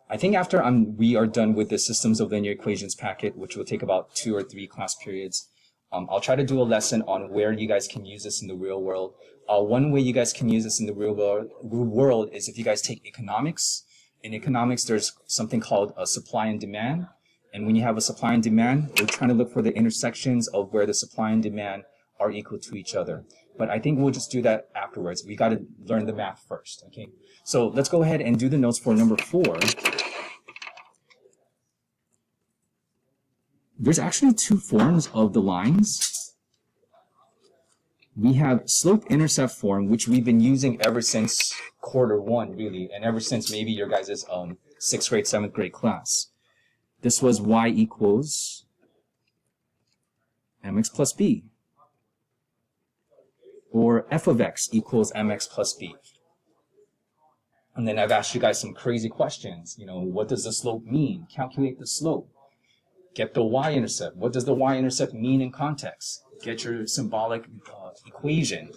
I think after we are done with the systems of linear equations packet, which will take about 2 or 3 class periods, I'll try to do a lesson on where you guys can use this in the real world. One way you guys can use this in the real world is if you guys take economics. In economics, there's something called a supply and demand. And when you have a supply and demand, we're trying to look for the intersections of where the supply and demand are equal to each other. But I think we'll just do that afterwards. We got to learn the math first, okay? So let's go ahead and do the notes for number 4. There's actually 2 forms of the lines. We have slope-intercept form, which we've been using ever since quarter 1, really, and ever since maybe your guys' 6th grade, 7th grade class. This was y equals mx plus b, or f of x equals mx plus b. And then I've asked you guys some crazy questions. You know, what does the slope mean? Calculate the slope. Get the y-intercept. What does the y-intercept mean in context? Get your symbolic equation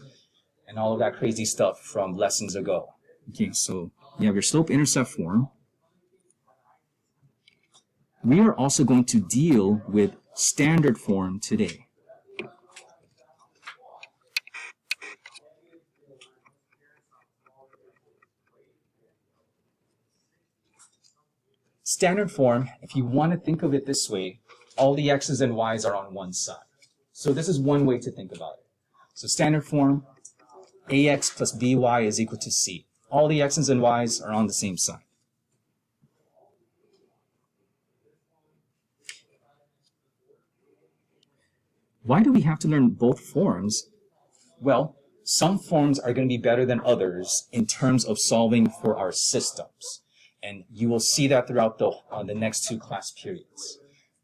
and all of that crazy stuff from lessons ago. Okay, so you have your slope-intercept form. We are also going to deal with standard form today. Standard form, if you want to think of it this way, all the x's and y's are on one side. So this is one way to think about it. So standard form, ax plus by is equal to c. All the x's and y's are on the same side. Why do we have to learn both forms? Well, some forms are going to be better than others in terms of solving for our systems. And you will see that throughout the next 2 class periods.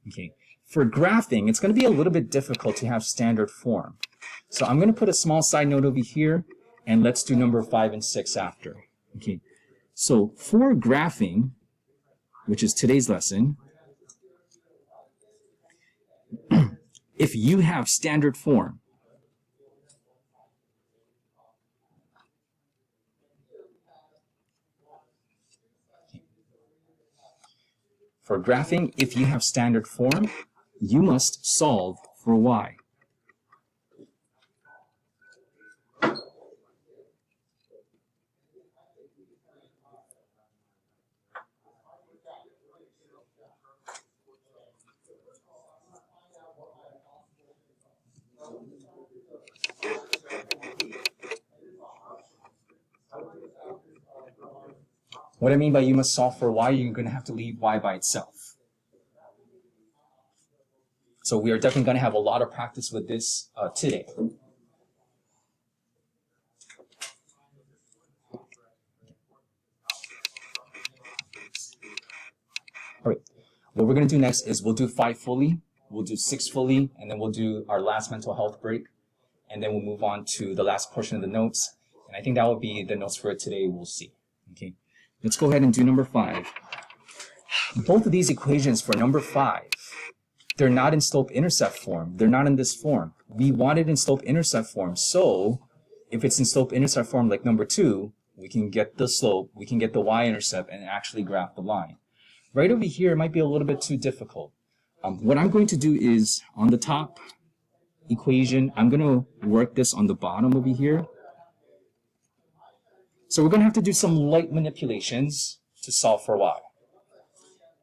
Okay. For graphing, it's going to be a little bit difficult to have standard form. So I'm going to put a small side note over here, and let's do number 5 and 6 after. Okay. So for graphing, which is today's lesson, if you have standard form, for graphing, if you have standard form, you must solve for y. What I mean by you must solve for y, you're going to have to leave y by itself. So we are definitely going to have a lot of practice with this today. All right, what we're going to do next is we'll do 5 fully, we'll do 6 fully, and then we'll do our last mental health break, and then we'll move on to the last portion of the notes. And I think that will be the notes for today. We'll see. Okay. Let's go ahead and do number 5. Both of these equations for number 5, they're not in slope-intercept form. They're not in this form. We want it in slope-intercept form. So if it's in slope-intercept form like number 2, we can get the slope, we can get the y-intercept, and actually graph the line. Right over here, it might be a little bit too difficult. What I'm going to do is, on the top equation, I'm going to work this on the bottom over here. So we're going to have to do some light manipulations to solve for y.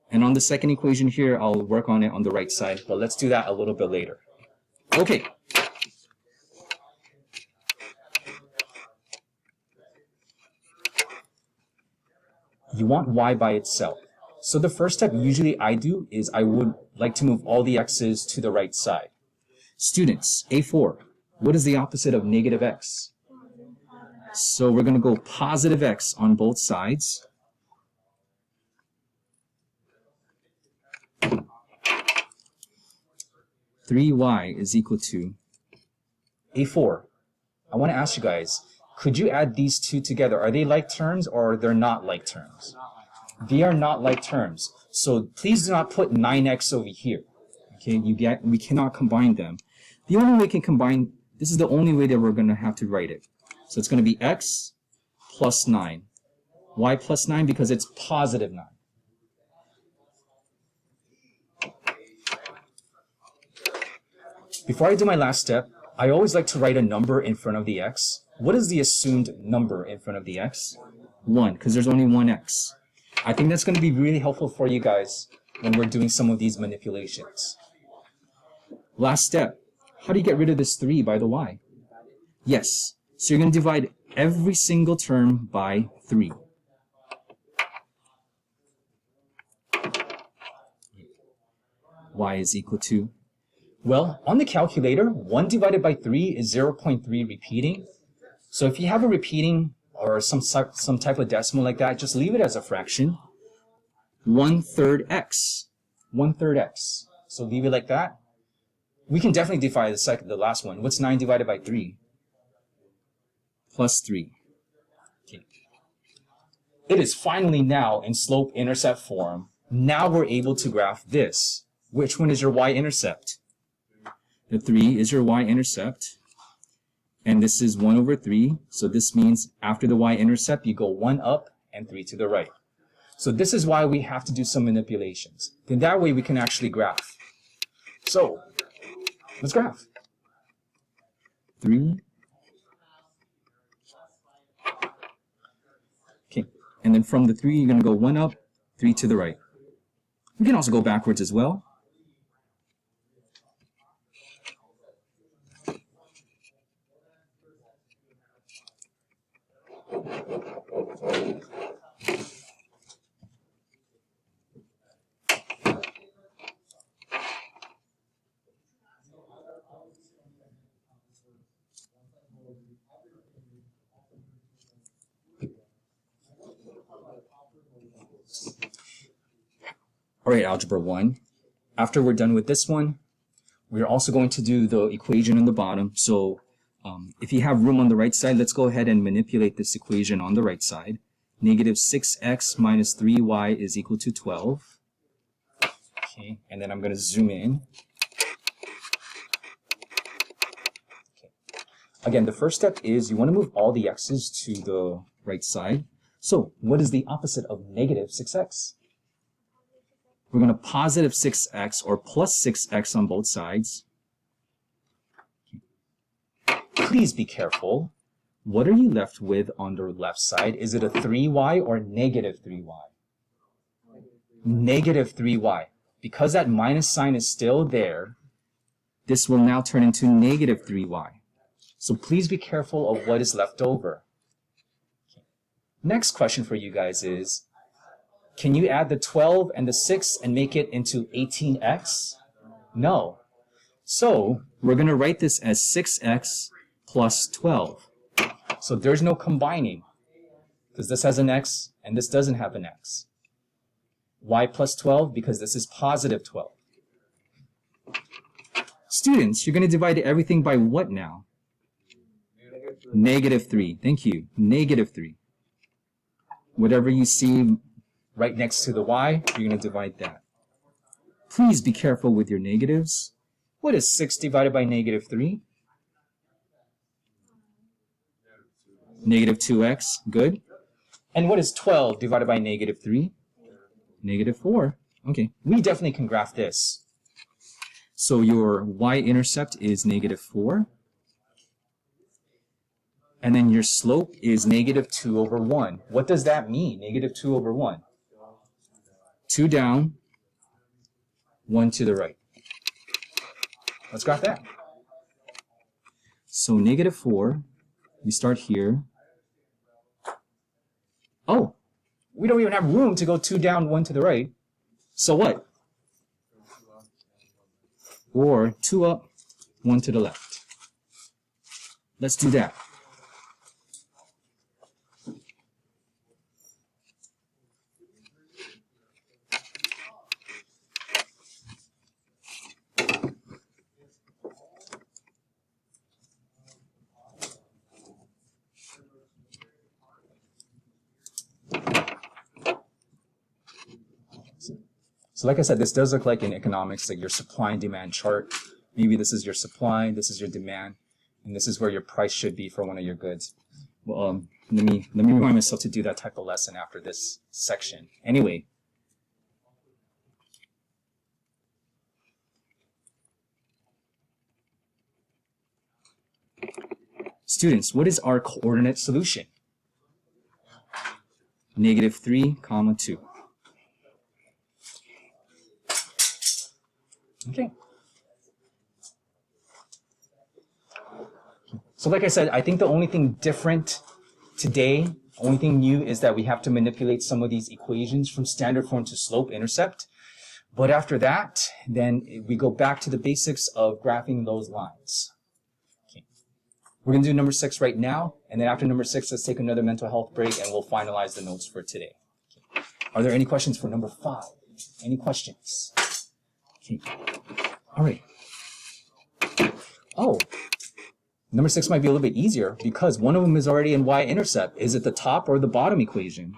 And on the second equation here, I'll work on it on the right side, but let's do that a little bit later. Okay. You want y by itself. So the first step usually I do is I would like to move all the x's to the right side. Students, A4, what is the opposite of negative x? So we're going to go positive x on both sides. (3y) is equal to A4. I want to ask you guys, could you add these two together? Are they like terms or they're not like terms? They are not like terms. So please do not put 9x over here. Okay, we cannot combine them. The only way we can combine, this is the only way that we're going to have to write it. So it's going to be x plus 9. Y plus 9 because it's positive 9. Before I do my last step, I always like to write a number in front of the x. What is the assumed number in front of the x? 1, because there's only one x. I think that's going to be really helpful for you guys when we're doing some of these manipulations. Last step. How do you get rid of this 3 by the y? Yes. So you're going to divide every single term by 3. Y is equal to, well, on the calculator, 1 divided by 3 is 0.3 repeating. So if you have a repeating or some type of decimal like that, just leave it as a fraction. 1/3 x. 1/3 x. So leave it like that. We can definitely divide the last one. What's 9 divided by 3? Plus 3. Okay. It is finally now in slope-intercept form. Now we're able to graph this. Which one is your y-intercept? The 3 is your y-intercept. And this is 1/3. So this means after the y-intercept, you go 1 up and 3 to the right. So this is why we have to do some manipulations. Then that way we can actually graph. So let's graph. 3. Okay. And then from the 3, you're going to go 1 up, 3 to the right. We can also go backwards as well. All right, Algebra 1. After we're done with this one, we're also going to do the equation on the bottom. So if you have room on the right side, let's go ahead and manipulate this equation on the right side. Negative 6x minus 3y is equal to 12. Okay, and then I'm going to zoom in. Okay. Again, the first step is you want to move all the x's to the right side. So what is the opposite of negative 6x? We're going to positive 6x or plus 6x on both sides. Please be careful. What are you left with on the left side? Is it a 3y or negative 3y? Negative 3y. Because that minus sign is still there, this will now turn into negative 3y. So please be careful of what is left over. Next question for you guys is, can you add the 12 and the 6 and make it into 18x? No. So we're going to write this as 6x plus 12. So there's no combining, because this has an x and this doesn't have an x. Y plus 12, because this is positive 12. Students, you're going to divide everything by what now? Negative 3. Thank you. Negative 3. Whatever you see right next to the y, you're going to divide that. Please be careful with your negatives. What is 6 divided by negative 3? Negative 2x. Good. And what is 12 divided by negative 3? Negative 4. Okay, we definitely can graph this. So your y-intercept is negative 4. And then your slope is negative 2 over 1. What does that mean, negative 2 over 1? 2 down, 1 to the right. Let's graph that. So negative 4, we start here. Oh, we don't even have room to go 2 down, 1 to the right. So what? Or 2 up, 1 to the left. Let's do that. So like I said, this does look like in economics, like your supply and demand chart. Maybe this is your supply, this is your demand, and this is where your price should be for one of your goods. Well, let me remind myself to do that type of lesson after this section. Anyway, Students, what is our coordinate solution? -3, 2. Okay. So like I said, I think the only thing different today, only thing new is that we have to manipulate some of these equations from standard form to slope intercept. But after that, then we go back to the basics of graphing those lines. Okay. We're going to do number 6 right now, and then after number 6, let's take another mental health break, and we'll finalize the notes for today. Okay. Are there any questions for number 5? Any questions? Okay. All right. Oh, number 6 might be a little bit easier because one of them is already in y-intercept. Is it the top or the bottom equation?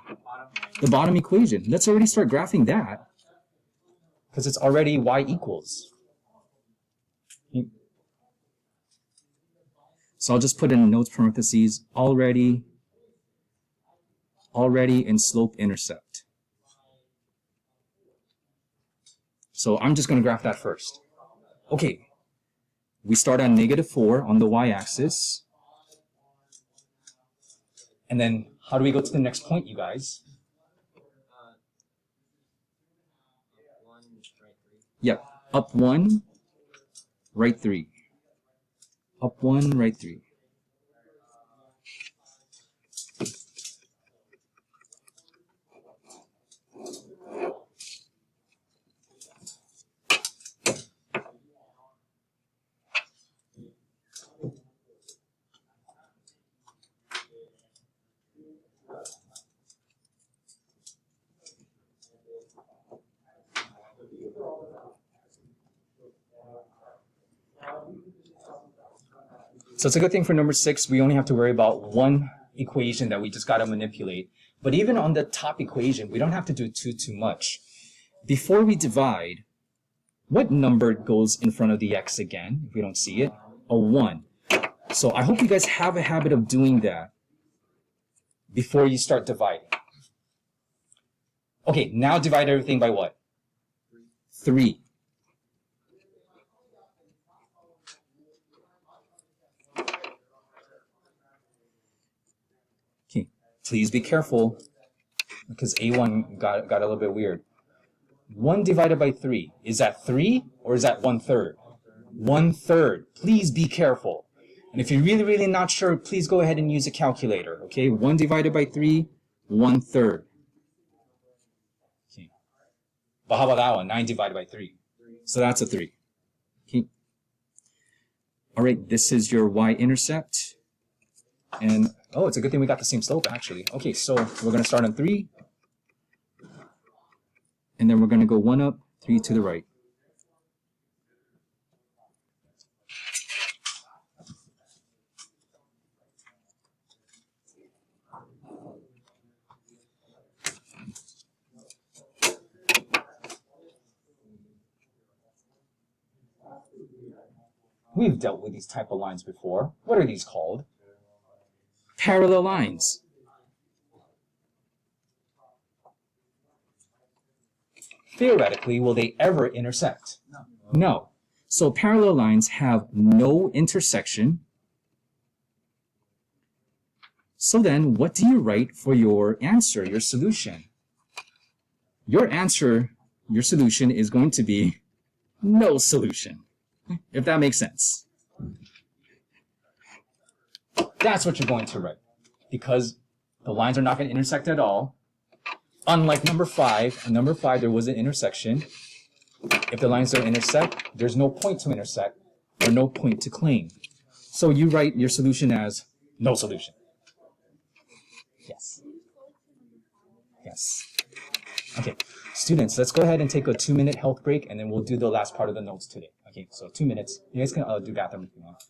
The bottom equation. Let's already start graphing that because it's already y equals. So I'll just put in notes parentheses, already in slope intercept. So I'm just going to graph that first. Okay, we start on -4 on the y-axis. And then how do we go to the next point, you guys? Yep, up 1, right 3. Up 1, right 3. So it's a good thing for number 6, we only have to worry about one equation that we just got to manipulate. But even on the top equation, we don't have to do too much. Before we divide, what number goes in front of the x again, if we don't see it? A 1. So I hope you guys have a habit of doing that before you start dividing. Okay, now divide everything by what? 3. Please be careful, because A1 got a little bit weird. 1 divided by 3, is that 3 or is that 1/3? 1/3. Please be careful. And if you're really not sure, please go ahead and use a calculator. Okay, 1 divided by 3, 1/3. Okay. But how about that one? 9 divided by 3. So that's a 3. Okay. All right, this is your y-intercept. And, oh, it's a good thing we got the same slope, actually. Okay, so we're going to start on 3. And then we're going to go 1 up, 3 to the right. We've dealt with these type of lines before. What are these called? Parallel lines. Theoretically, will they ever intersect? No. So parallel lines have no intersection. So then, what do you write for your answer, your solution? Your answer, your solution is going to be no solution, if that makes sense. That's what you're going to write, because the lines are not going to intersect at all. Unlike number 5, in number 5 there was an intersection. If the lines don't intersect, there's no point to intersect or no point to claim. So you write your solution as no solution. Yes. Yes. Okay, students, let's go ahead and take a 2-minute health break, and then we'll do the last part of the notes today. Okay, so 2 minutes. You guys can do bathroom if you want.